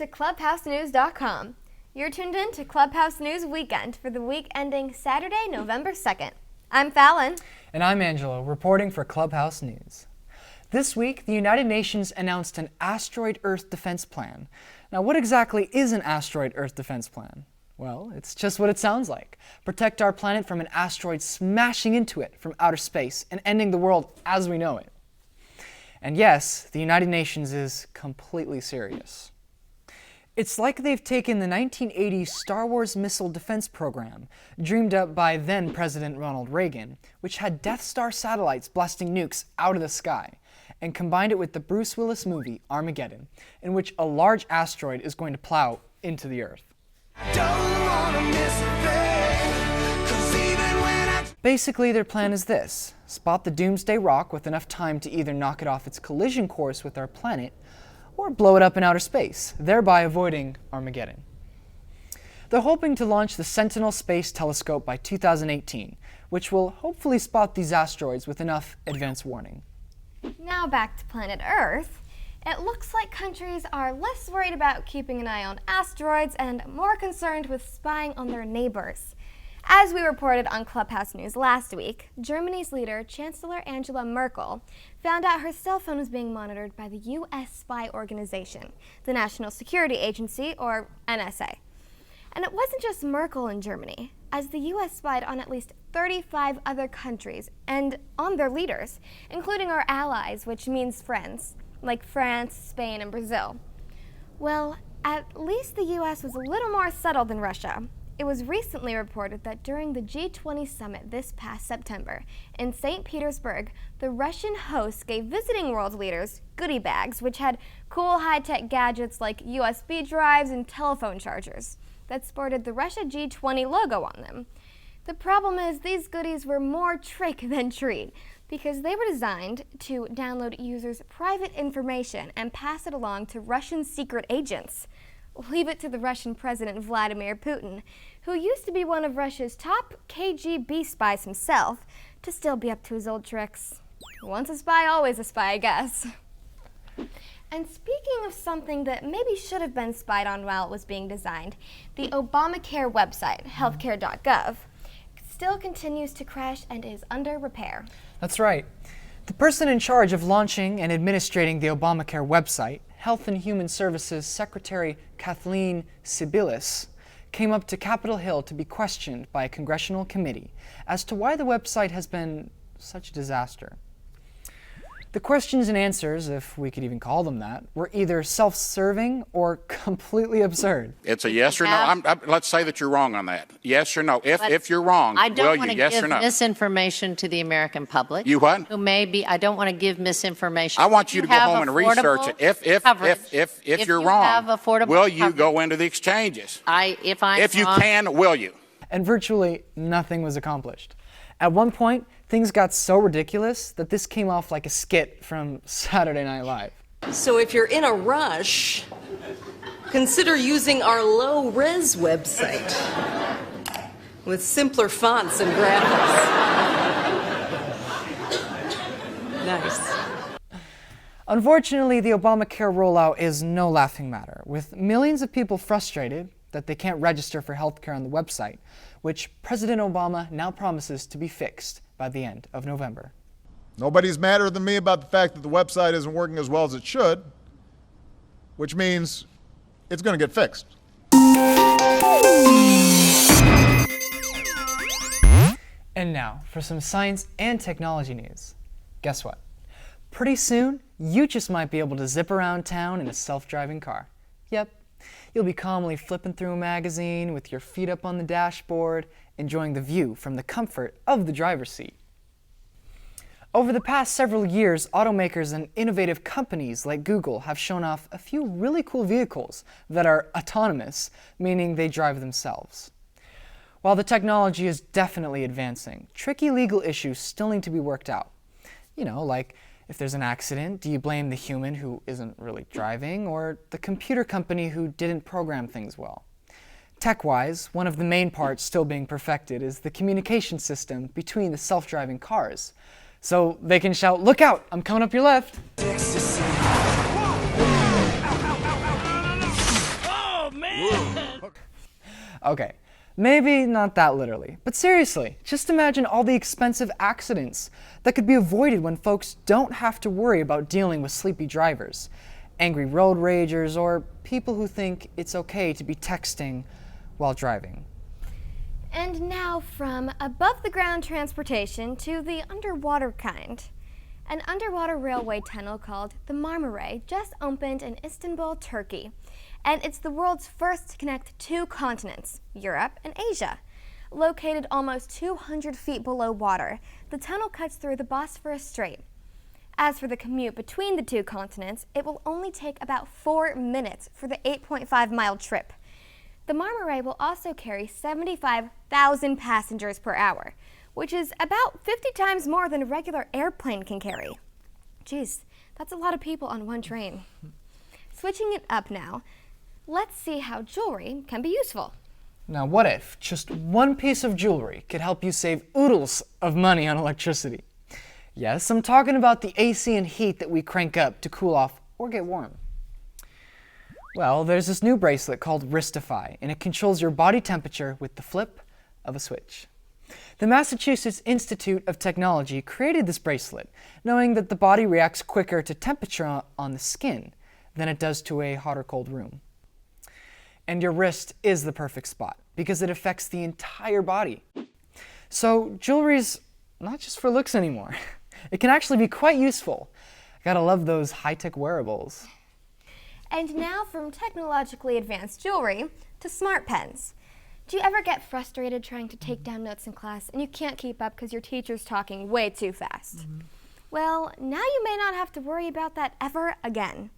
to clubhousenews.com. You're tuned in to Clubhouse News Weekend for the week ending Saturday, November 2nd. I'm Fallon. And I'm Angelo, reporting for Clubhouse News. This week, the United Nations announced an Asteroid Earth defense plan. Now, what exactly is an Asteroid Earth defense plan? Well, it's just what it sounds like. Protect our planet from an asteroid smashing into it from outer space and ending the world as we know it. And yes, the United Nations is completely serious. It's like they've taken the 1980s Star Wars missile defense program, dreamed up by then President Ronald Reagan, which had Death Star satellites blasting nukes out of the sky, and combined it with the Bruce Willis movie Armageddon, in which a large asteroid is going to plow into the Earth. Basically, their plan is this: spot the doomsday rock with enough time to either knock it off its collision course with our planet, or blow it up in outer space, thereby avoiding Armageddon. They're hoping to launch the Sentinel Space Telescope by 2018, which will hopefully spot these asteroids with enough advance warning. Now back to planet Earth. It looks like countries are less worried about keeping an eye on asteroids and more concerned with spying on their neighbors. As we reported on Clubhouse News last week, Germany's leader, Chancellor Angela Merkel, found out her cell phone was being monitored by the U.S. spy organization, the National Security Agency, or NSA. And it wasn't just Merkel in Germany, as the U.S. spied on at least 35 other countries and on their leaders, including our allies, which means friends, like France, Spain, and Brazil. Well, at least the U.S. was a little more subtle than Russia. It was recently reported that during the G20 summit this past September in St. Petersburg, the Russian hosts gave visiting world leaders goodie bags which had cool high-tech gadgets like USB drives and telephone chargers that sported the Russia G20 logo on them. The problem is these goodies were more trick than treat because they were designed to download users' private information and pass it along to Russian secret agents. Leave it to the Russian President Vladimir Putin, who used to be one of Russia's top KGB spies himself, to still be up to his old tricks. Once a spy, always a spy, I guess. And speaking of something that maybe should have been spied on while it was being designed, the Obamacare website, healthcare.gov, still continues to crash and is under repair. That's right. The person in charge of launching and administrating the Obamacare website, Health and Human Services Secretary Kathleen Sebelius, came up to Capitol Hill to be questioned by a congressional committee as to why the website has been such a disaster. The questions and answers, if we could even call them that, were either self-serving or completely absurd. It's a yes or no. Let's say that you're wrong on that. Yes or no. If you're wrong, I don't want to yes give or no? misinformation to the American public. You what? Who may be. I don't want to give misinformation. I want you to go home and research it. If you're wrong, will you go into the exchanges? If you can, will you? And virtually nothing was accomplished. At one point, things got so ridiculous that this came off like a skit from Saturday Night Live. So if you're in a rush, consider using our low-res website with simpler fonts and graphics. Nice. Unfortunately, the Obamacare rollout is no laughing matter, with millions of people frustrated that they can't register for healthcare on the website, which President Obama now promises to be fixed by the end of November. Nobody's madder than me about the fact that the website isn't working as well as it should, which means it's going to get fixed. And now for some science and technology news. Guess what? Pretty soon, you just might be able to zip around town in a self-driving car. Yep. You'll be calmly flipping through a magazine with your feet up on the dashboard, enjoying the view from the comfort of the driver's seat. Over the past several years, automakers and innovative companies like Google have shown off a few really cool vehicles that are autonomous, meaning they drive themselves. While the technology is definitely advancing, tricky legal issues still need to be worked out. You know, like, if there's an accident, do you blame the human who isn't really driving or the computer company who didn't program things well? Tech-wise, one of the main parts still being perfected is the communication system between the self-driving cars. So they can shout, "Look out, I'm coming up your left." Okay, maybe not that literally, but seriously, just imagine all the expensive accidents that could be avoided when folks don't have to worry about dealing with sleepy drivers, angry road ragers, or people who think it's okay to be texting while driving. And now from above-the-ground transportation to the underwater kind. An underwater railway tunnel called the Marmaray just opened in Istanbul, Turkey. And it's the world's first to connect two continents, Europe and Asia. Located almost 200 feet below water, the tunnel cuts through the Bosphorus Strait. As for the commute between the two continents, it will only take about 4 minutes for the 8.5-mile trip. The Marmaray will also carry 75,000 passengers per hour, which is about 50 times more than a regular airplane can carry. Geez, that's a lot of people on one train. Switching it up now, let's see how jewelry can be useful. Now what if just one piece of jewelry could help you save oodles of money on electricity? Yes, I'm talking about the AC and heat that we crank up to cool off or get warm. Well, there's this new bracelet called Wristify, and it controls your body temperature with the flip of a switch. The Massachusetts Institute of Technology created this bracelet, knowing that the body reacts quicker to temperature on the skin than it does to a hot or cold room. And your wrist is the perfect spot because it affects the entire body. So jewelry's not just for looks anymore. It can actually be quite useful. Gotta love those high-tech wearables. And now from technologically advanced jewelry to smart pens. Do you ever get frustrated trying to take down notes in class and you can't keep up because your teacher's talking way too fast? Well, now you may not have to worry about that ever again.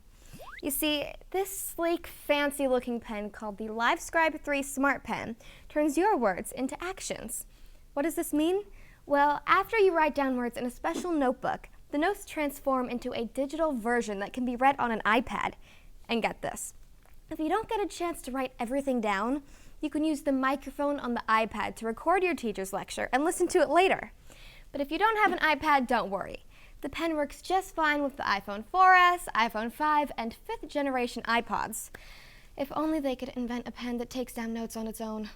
You see, this sleek, fancy-looking pen called the LiveScribe 3 Smart Pen turns your words into actions. What does this mean? Well, after you write down words in a special notebook, the notes transform into a digital version that can be read on an iPad. And get this, if you don't get a chance to write everything down, you can use the microphone on the iPad to record your teacher's lecture and listen to it later. But if you don't have an iPad, don't worry. The pen works just fine with the iPhone 4S, iPhone 5, and 5th generation iPods. If only they could invent a pen that takes down notes on its own.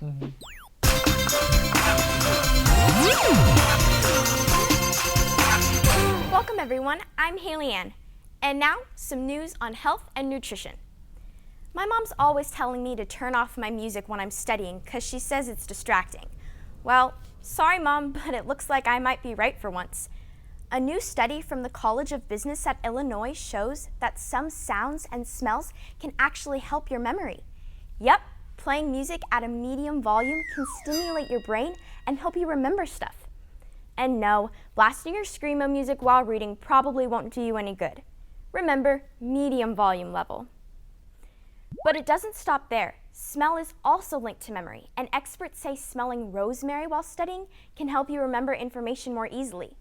Welcome everyone, I'm Haley Ann. And now, some news on health and nutrition. My mom's always telling me to turn off my music when I'm studying because she says it's distracting. Well, sorry Mom, but it looks like I might be right for once. A new study from the College of Business at Illinois shows that some sounds and smells can actually help your memory. Yep, playing music at a medium volume can stimulate your brain and help you remember stuff. And no, blasting your screamo music while reading probably won't do you any good. Remember, medium volume level. But it doesn't stop there. Smell is also linked to memory, and experts say smelling rosemary while studying can help you remember information more easily.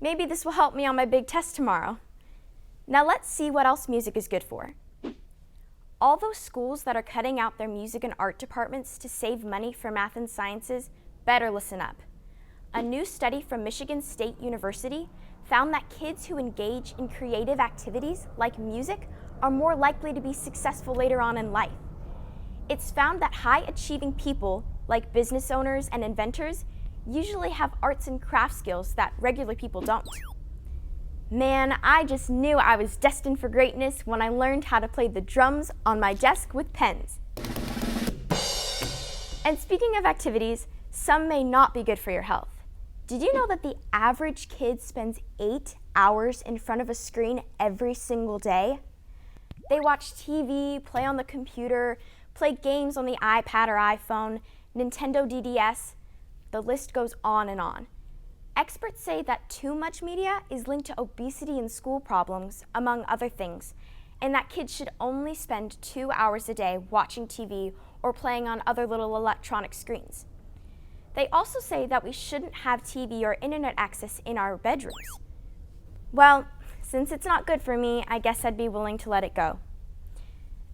Maybe this will help me on my big test tomorrow. Now let's see what else music is good for. All those schools that are cutting out their music and art departments to save money for math and sciences better listen up. A new study from Michigan State University found that kids who engage in creative activities like music are more likely to be successful later on in life. It's found that high-achieving people, like business owners and inventors, usually have arts and craft skills that regular people don't. Man, I just knew I was destined for greatness when I learned how to play the drums on my desk with pens. And speaking of activities, some may not be good for your health. Did you know that the average kid spends 8 hours in front of a screen every single day? They watch TV, play on the computer, play games on the iPad or iPhone, Nintendo DDS. The list goes on and on. Experts say that too much media is linked to obesity and school problems, among other things, and that kids should only spend 2 hours a day watching TV or playing on other little electronic screens. They also say that we shouldn't have TV or internet access in our bedrooms. Well, since it's not good for me, I guess I'd be willing to let it go.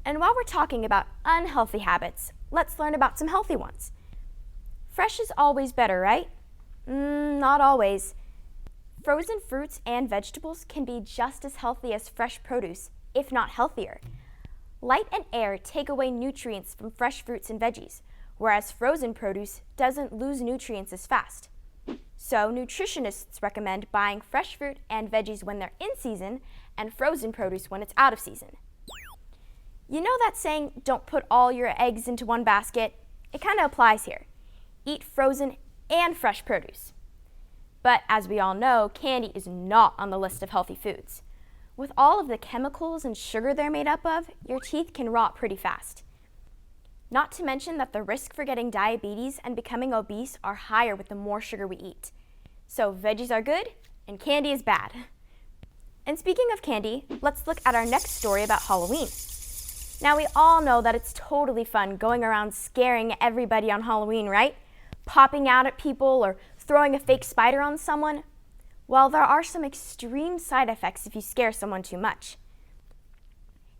And while we're talking about unhealthy habits, let's learn about some healthy ones. Fresh is always better, right? Not always. Frozen fruits and vegetables can be just as healthy as fresh produce, if not healthier. Light and air take away nutrients from fresh fruits and veggies, whereas frozen produce doesn't lose nutrients as fast. So nutritionists recommend buying fresh fruit and veggies when they're in season and frozen produce when it's out of season. You know that saying, don't put all your eggs into one basket? It kind of applies here. Eat frozen and fresh produce. But as we all know, candy is not on the list of healthy foods. With all of the chemicals and sugar they're made up of, your teeth can rot pretty fast. Not to mention that the risk for getting diabetes and becoming obese are higher with the more sugar we eat. So veggies are good and candy is bad. And speaking of candy, let's look at our next story about Halloween. Now we all know that it's totally fun going around scaring everybody on Halloween, right? Popping out at people or throwing a fake spider on someone. Well, there are some extreme side effects if you scare someone too much.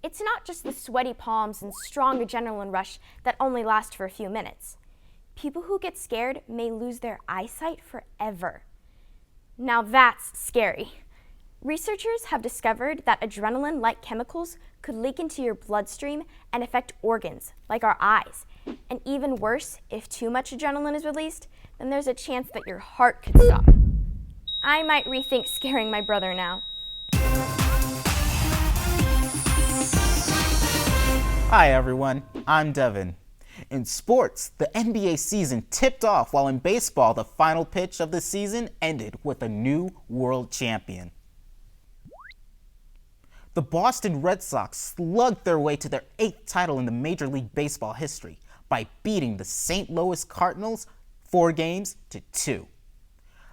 It's not just the sweaty palms and strong adrenaline rush that only last for a few minutes. People who get scared may lose their eyesight forever. Now that's scary. Researchers have discovered that adrenaline-like chemicals could leak into your bloodstream and affect organs, like our eyes. And even worse, if too much adrenaline is released, then there's a chance that your heart could stop. I might rethink scaring my brother now. Hi everyone, I'm Devin. In sports, the NBA season tipped off, while in baseball, the final pitch of the season ended with a new world champion. The Boston Red Sox slugged their way to their 8th title in the Major League Baseball history by beating the St. Louis Cardinals 4-2.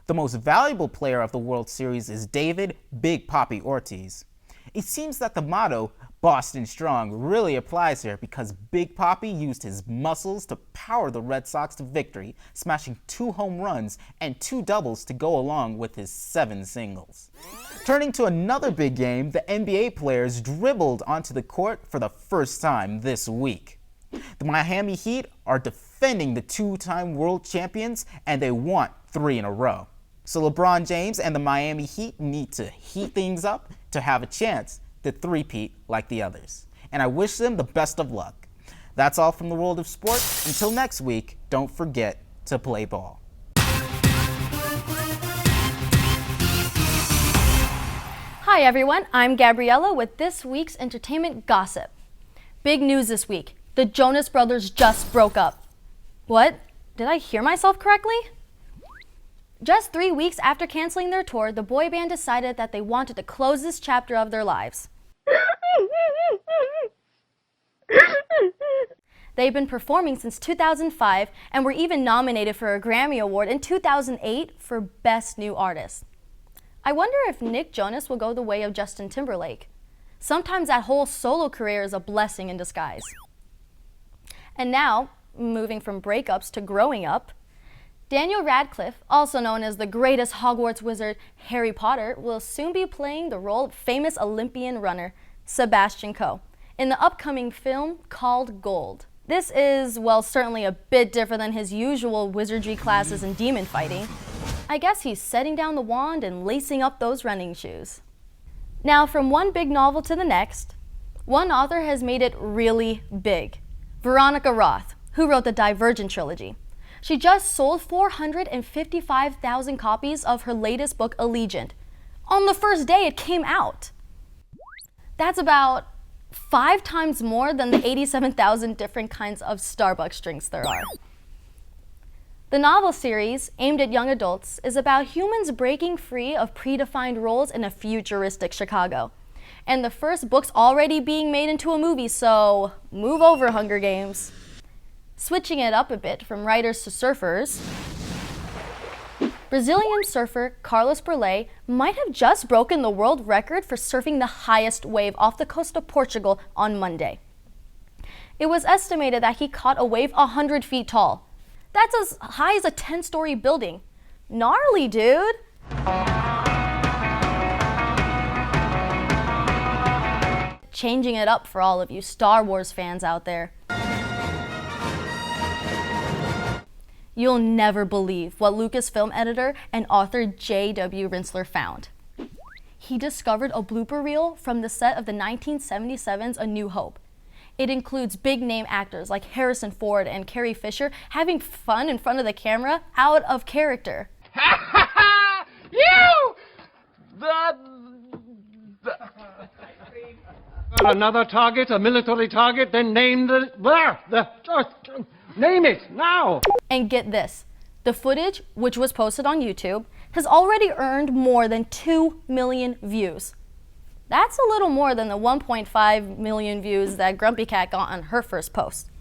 The most valuable player of the World Series is David Big Papi Ortiz. It seems that the motto, Boston Strong, really applies here because Big Papi used his muscles to power the Red Sox to victory, smashing 2 home runs and 2 doubles to go along with his 7 singles. Turning to another big game, the NBA players dribbled onto the court for the first time this week. The Miami Heat are defending the 2-time world champions, and they want 3 in a row. So LeBron James and the Miami Heat need to heat things up to have a chance to three-peat like the others. And I wish them the best of luck. That's all from the world of sports. Until next week, don't forget to play ball. Hi everyone, I'm Gabriella with this week's entertainment gossip. Big news this week. The Jonas Brothers just broke up. What? Did I hear myself correctly? Just 3 weeks after canceling their tour, the boy band decided that they wanted to close this chapter of their lives. They've been performing since 2005 and were even nominated for a Grammy Award in 2008 for Best New Artist. I wonder if Nick Jonas will go the way of Justin Timberlake. Sometimes that whole solo career is a blessing in disguise. And now, moving from breakups to growing up, Daniel Radcliffe, also known as the greatest Hogwarts wizard Harry Potter, will soon be playing the role of famous Olympian runner Sebastian Coe in the upcoming film called Gold. This is, well, certainly a bit different than his usual wizardry classes and demon fighting. I guess he's setting down the wand and lacing up those running shoes. Now, from one big novel to the next, one author has made it really big. Veronica Roth, who wrote the Divergent trilogy. She just sold 455,000 copies of her latest book, Allegiant, on the first day it came out. That's about 5 times more than the 87,000 different kinds of Starbucks drinks there are. The novel series, aimed at young adults, is about humans breaking free of predefined roles in a futuristic Chicago. And the first book's already being made into a movie, so move over, Hunger Games. Switching it up a bit from writers to surfers, Brazilian surfer Carlos Burley might have just broken the world record for surfing the highest wave off the coast of Portugal on Monday. It was estimated that he caught a wave 100 feet tall. That's as high as a 10-story building. Gnarly, dude! Changing it up for all of you Star Wars fans out there. You'll never believe what Lucasfilm editor and author J.W. Rinsler found. He discovered a blooper reel from the set of the 1977's A New Hope. It includes big-name actors like Harrison Ford and Carrie Fisher having fun in front of the camera out of character. You! Another target, a military target, then name name it now! And get this, the footage, which was posted on YouTube, has already earned more than 2 million views. That's a little more than the 1.5 million views that Grumpy Cat got on her first post.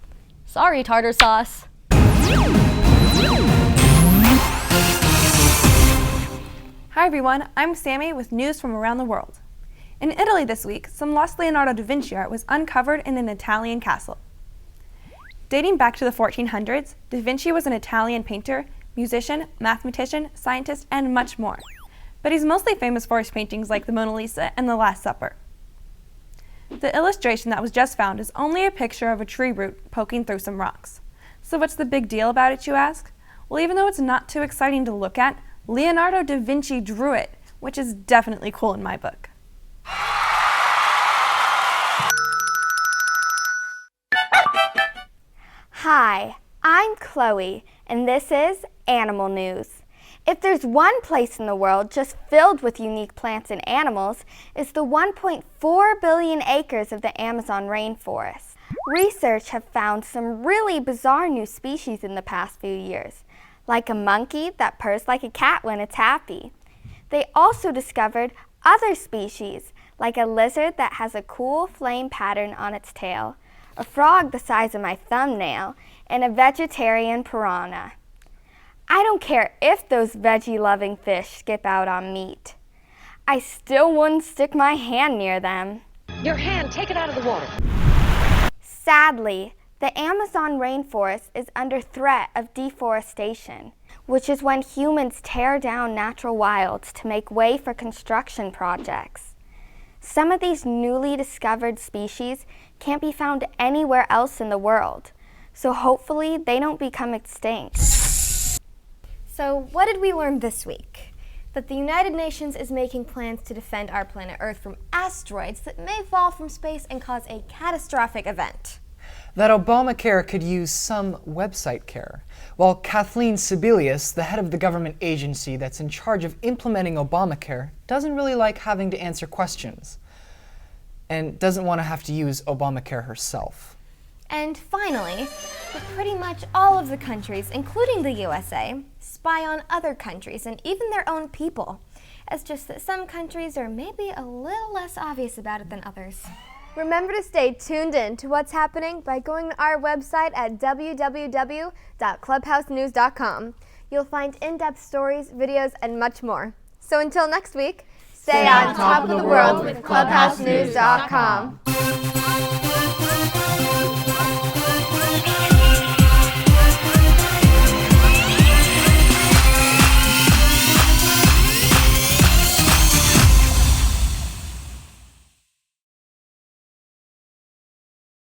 Sorry, tartar sauce. Hi everyone, I'm Sammy with news from around the world. In Italy this week, some lost Leonardo da Vinci art was uncovered in an Italian castle. Dating back to the 1400s, da Vinci was an Italian painter, musician, mathematician, scientist, and much more. But he's mostly famous for his paintings like the Mona Lisa and the Last Supper. The illustration that was just found is only a picture of a tree root poking through some rocks. So what's the big deal about it, you ask? Well, even though it's not too exciting to look at, Leonardo da Vinci drew it, which is definitely cool in my book. Hi, I'm Chloe, and this is Animal News. If there's one place in the world just filled with unique plants and animals, it's the 1.4 billion acres of the Amazon rainforest. Research have found some really bizarre new species in the past few years, like a monkey that purrs like a cat when it's happy. They also discovered other species, like a lizard that has a cool flame pattern on its tail, a frog the size of my thumbnail, and a vegetarian piranha. I don't care if those veggie-loving fish skip out on meat. I still wouldn't stick my hand near them. Your hand, take it out of the water. Sadly, the Amazon rainforest is under threat of deforestation, which is when humans tear down natural wilds to make way for construction projects. Some of these newly discovered species can't be found anywhere else in the world, so hopefully they don't become extinct. So what did we learn this week? That the United Nations is making plans to defend our planet Earth from asteroids that may fall from space and cause a catastrophic event. That Obamacare could use some website care, while Kathleen Sebelius, the head of the government agency that's in charge of implementing Obamacare, doesn't really like having to answer questions, and doesn't want to have to use Obamacare herself. And finally, that pretty much all of the countries, including the USA, spy on other countries and even their own people. It's just that some countries are maybe a little less obvious about it than others. Remember to stay tuned in to what's happening by going to our website at www.clubhousenews.com. You'll find in-depth stories, videos, and much more. So until next week, stay on top of the world with clubhousenews.com.